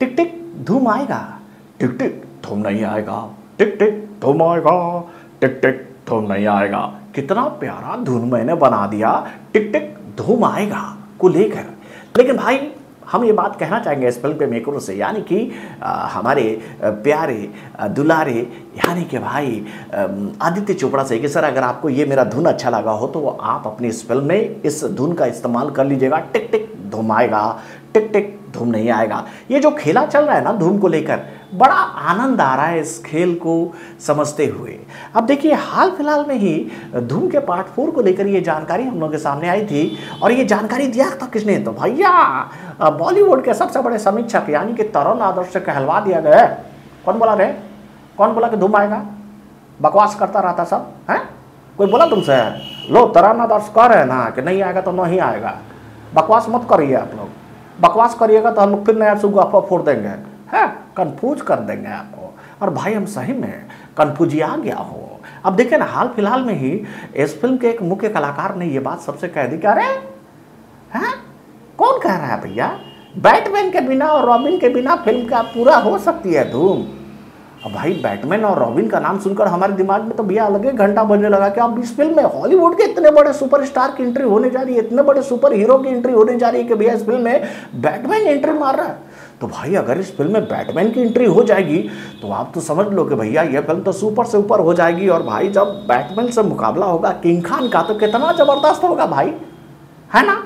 टिक टिक धूम आएगा, टिक टिक धूम नहीं आएगा, टिक टिक धूम आएगा, टिक टिक धूम नहीं आएगा। कितना प्यारा धुन मैंने बना दिया, टिक टिक धूम आएगा को लेकर। लेकिन भाई हम ये बात कहना चाहेंगे इस फिल्म के मेकरों से, यानी कि हमारे प्यारे दुलारे यानी कि भाई आदित्य चोपड़ा से कि सर अगर आपको ये मेरा धुन अच्छा लगा हो तो आप अपनी इस फिल्म में इस धुन का इस्तेमाल कर लीजिएगा। टिक टिक धूम आएगा, टिक टिक धूम नहीं आएगा। ये जो खेला चल रहा है ना धूम को लेकर, बड़ा आनंद आ रहा है इस खेल को समझते हुए। अब देखिए हाल फिलहाल में ही धूम के पार्ट 4 को लेकर ये जानकारी हम लोगों के सामने आई थी, और ये जानकारी दिया था किसने, तो भैया बॉलीवुड के सबसे बड़े समीक्षक यानी कि तरुण आदर्श से कहलवा दिया गया है। कौन बोला रे, कौन बोला कि धूम आएगा? बकवास करता रहता सब है, कोई बोला तुमसे? लो तरुण आदर्श कह रहे हैं ना कि नहीं आएगा तो नहीं आएगा। बकवास मत करिए आप लोग, बकवास करिएगा तो हम लोग फिर नया सुगु आपको फोड़ देंगे, है कंफ्यूज कर देंगे आपको। और भाई हम सही में कंफ्यूजिया गया हो। अब देखिए ना हाल फिलहाल में ही इस फिल्म के एक मुख्य कलाकार ने ये बात सबसे कह दी, क्या रे हैं कौन कह रहा है भैया बैटमैन के बिना और रॉबिन के बिना फिल्म का पूरा हो सकती है धूम? अब भाई बैटमैन और रॉबिन का नाम सुनकर हमारे दिमाग में तो भैया अलग ही घंटा बजने लगा कि अब इस फिल्म में हॉलीवुड के इतने बड़े सुपरस्टार की एंट्री होने जा रही है, इतने बड़े सुपर हीरो की एंट्री होने जा रही है कि भैया इस फिल्म में बैटमैन एंट्री मार रहा है। तो भाई अगर इस फिल्म में बैटमैन की एंट्री हो जाएगी तो आप तो समझ लो कि भैया यह फिल्म तो सुपर से ऊपर हो जाएगी। और भाई जब बैटमैन से मुकाबला होगा किंग खान का तो कितना जबरदस्त होगा भाई, है ना?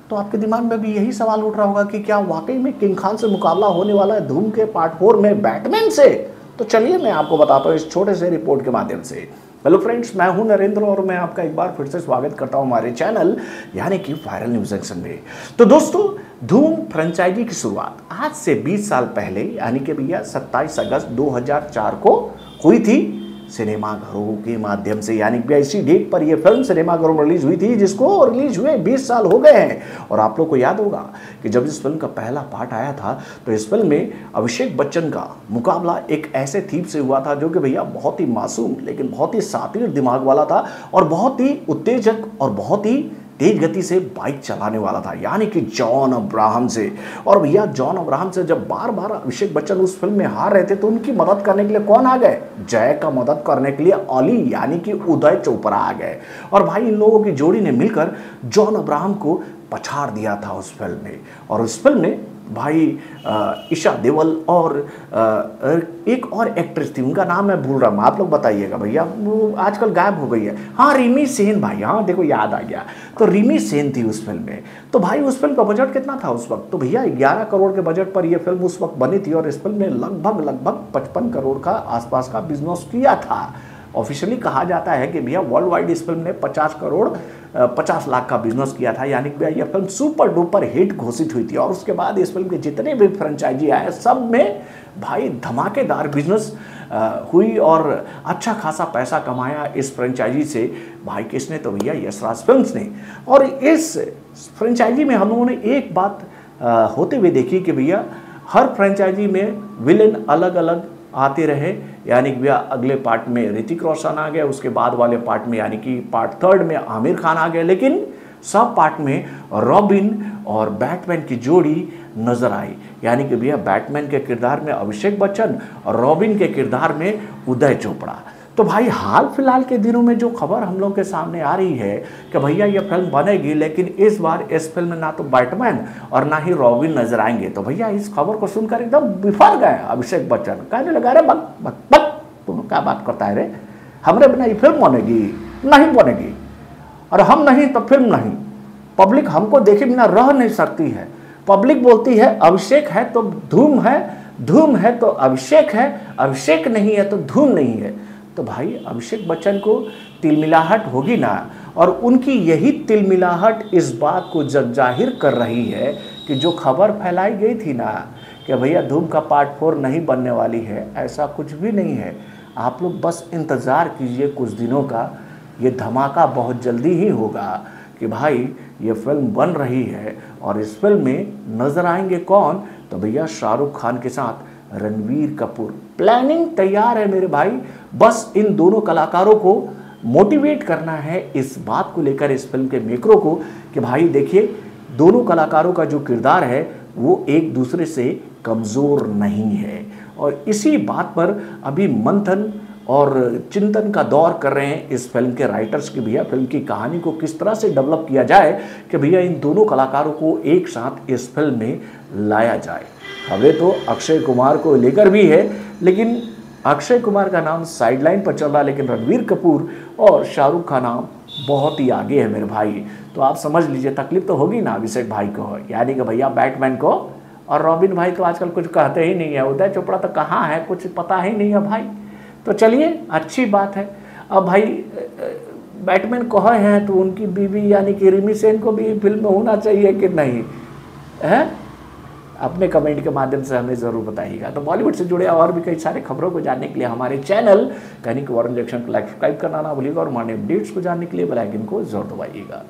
तो आपके दिमाग में भी यही सवाल उठ रहा होगा कि क्या वाकई में किंग खान से मुकाबला होने वाला है धूम के पार्ट 4 में बैटमैन से? तो चलिए मैं आपको बताता हूँ इस छोटे से रिपोर्ट के माध्यम से। हेलो फ्रेंड्स, मैं हूं नरेंद्र और मैं आपका एक बार फिर से स्वागत करता हूं हमारे चैनल यानी कि वायरल न्यूज जंक्शन में। तो दोस्तों धूम फ्रेंचाइजी की शुरुआत आज से 20 साल पहले यानी कि भैया 27 अगस्त 2004 को हुई थी सिनेमाघरों के माध्यम से। यानी कि इसी डेट पर यह फिल्म सिनेमाघरों में रिलीज हुई थी, जिसको रिलीज हुए 20 साल हो गए हैं। और आप लोग को याद होगा कि जब इस फिल्म का पहला पार्ट आया था तो इस फिल्म में अभिषेक बच्चन का मुकाबला एक ऐसे थीप से हुआ था जो कि भैया बहुत ही मासूम लेकिन बहुत ही शातिर दिमाग वाला था और बहुत ही उत्तेजक और बहुत ही तेज गति से बाइक चलाने वाला था, यानी कि जॉन अब्राहम से। और भैया जॉन अब्राहम से जब बार बार अभिषेक बच्चन उस फिल्म में हार रहे थे तो उनकी मदद करने के लिए कौन आ गए? जय का मदद करने के लिए अली यानी कि उदय चोपड़ा आ गए। और भाई इन लोगों की जोड़ी ने मिलकर जॉन अब्राहम को पछाड़ दिया था उस फिल्म में। और उस फिल्म में भाई ईशा देओल और एक और एक्ट्रेस थी, उनका नाम मैं भूल रहा हूँ, आप लोग बताइएगा भैया, वो आजकल गायब हो गई है। हाँ रिमी सेन भाई, हाँ देखो याद आ गया, तो रिमी सेन थी उस फिल्म में। तो भाई उस फिल्म का बजट कितना था उस वक्त? तो भैया 11 करोड़ के बजट पर यह फिल्म उस वक्त बनी थी और इस फिल्म ने लगभग 55 करोड़ का आसपास का बिजनेस किया था। ऑफिशियली कहा जाता है कि भैया वर्ल्ड वाइड इस फिल्म ने 50 लाख का बिजनेस किया था, यानी कि यह फिल्म सुपर डुपर हिट घोषित हुई थी। और उसके बाद इस फिल्म के जितने भी फ्रेंचाइजी आए सब में भाई धमाकेदार बिजनेस हुई और अच्छा खासा पैसा कमाया इस फ्रेंचाइजी से। भाई किसने? तो भैया यशराज फिल्म्स ने। और इस फ्रेंचाइजी में हम लोगों ने एक बात होते हुए देखी कि भैया हर फ्रेंचाइजी में विलेन अलग अलग आते रहे, यानी कि भैया अगले पार्ट में ऋतिक रोशन आ गया, उसके बाद वाले पार्ट में यानी कि पार्ट 3 में आमिर खान आ गए, लेकिन सब पार्ट में रॉबिन और बैटमैन की जोड़ी नजर आई। यानी कि भैया बैटमैन के किरदार में अभिषेक बच्चन और रॉबिन के किरदार में उदय चोपड़ा। तो भाई हाल फिलहाल के दिनों में जो खबर हम लोग के सामने आ रही है कि भैया ये फिल्म बनेगी, लेकिन इस बार इस फिल्म में ना तो बैटमैन और ना ही रॉबिन नजर आएंगे। तो भैया इस खबर को सुनकर एकदम बिफर गए अभिषेक बच्चन, कहने लगा रे बक बक बक तुम क्या बात करता है रे, हमरे बिना ये फिल्म बनेगी? नहीं बनेगी, और हम नहीं तो फिल्म नहीं, पब्लिक हमको देखे बिना रह नहीं सकती है। पब्लिक बोलती है अभिषेक है तो धूम है, धूम है तो अभिषेक है, अभिषेक नहीं है तो धूम नहीं है। तो भाई अभिषेक बच्चन को तिलमिलाहट होगी ना, और उनकी यही तिलमिलाहट इस बात को जग जाहिर कर रही है कि जो खबर फैलाई गई थी ना कि भैया धूम का पार्ट 4 नहीं बनने वाली है, ऐसा कुछ भी नहीं है। आप लोग बस इंतज़ार कीजिए कुछ दिनों का, ये धमाका बहुत जल्दी ही होगा कि भाई ये फिल्म बन रही है। और इस फिल्म में नजर आएंगे कौन? तो भैया शाहरुख खान के साथ रणवीर कपूर। प्लानिंग तैयार है मेरे भाई, बस इन दोनों कलाकारों को मोटिवेट करना है इस बात को लेकर इस फिल्म के मेकरों को कि भाई देखिए दोनों कलाकारों का जो किरदार है वो एक दूसरे से कमज़ोर नहीं है। और इसी बात पर अभी मंथन और चिंतन का दौर कर रहे हैं इस फिल्म के राइटर्स की, भैया फिल्म की कहानी को किस तरह से डेवलप किया जाए कि भैया इन दोनों कलाकारों को एक साथ इस फिल्म में लाया जाए। खबरें तो अक्षय कुमार को लेकर भी है, लेकिन अक्षय कुमार का नाम साइडलाइन पर चल रहा है, लेकिन रणबीर कपूर और शाहरुख का नाम बहुत ही आगे है मेरे भाई। तो आप समझ लीजिए तकलीफ तो होगी ना अभिषेक भाई को, यानी कि भैया बैटमैन को। और रॉबिन भाई तो आजकल कुछ कहते ही नहीं है, उदय चोपड़ा तो कहाँ है, कुछ पता ही नहीं है भाई। तो चलिए अच्छी बात है। अब भाई बैटमैन कहे हैं तो उनकी बीवी यानी कि रिमी सेन को भी फिल्म में होना चाहिए कि नहीं है? अपने कमेंट के माध्यम से हमें ज़रूर बताइएगा। तो बॉलीवुड से जुड़े और भी कई सारे खबरों को जानने के लिए हमारे चैनल दैनिक वार्ता जंक्शन को लाइक सब्सक्राइब करना ना भूलिएगा और हमारे अपडेट्स को जानने के लिए बेल आइकन को जरूर दबाइएगा।